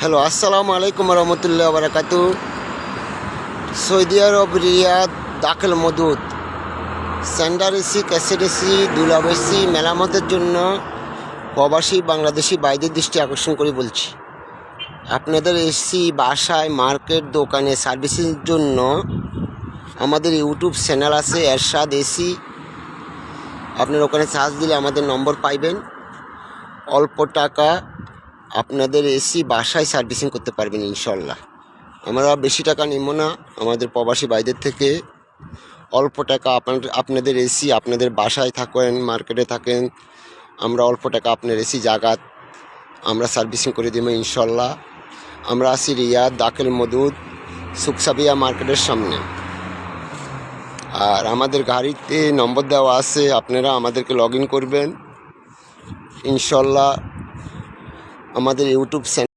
Hello, আসসালামু আলাইকুম রহমতুল্লাহ বারাকাতু। সৌদি আরব রিয়াদ দাখিল মদুদ স্যান্ডার এসি, ক্যাসেট এসি, দুলাভ এসি মেরামতের জন্য প্রবাসী বাংলাদেশি বাইরের দৃষ্টি আকর্ষণ করে বলছি, আপনাদের এসি বাসায়, মার্কেট, দোকানে সার্ভিসের জন্য আমাদের ইউটিউব চ্যানেল আছে এরশাদ এসি। আপনার ওখানে সার্চ দিলে আমাদের নম্বর পাইবেন। অল্প টাকা আপনাদের এসি বাসায় সার্ভিসিং করতে পারবেন ইনশাল্লাহ। আমরা বেশি টাকা নেব না আমাদের প্রবাসী ভাইদের থেকে। অল্প টাকা আপনাদের এসি আপনাদের বাসায় থাকেন, মার্কেটে থাকেন, আমরা অল্প টাকা আপনার এসি জাগাত আমরা সার্ভিসিং করে দেবো ইনশাল্লাহ। আমরা আছি রিয়াদ দাখিল মদুদ সুকসাবিয়া মার্কেটের সামনে। আর আমাদের গাড়িতে নম্বর দেওয়া আছে, আপনারা আমাদেরকে লগ ইন করবেন ইনশাল্লাহ। আমাদের ইউটিউব চ্যানেল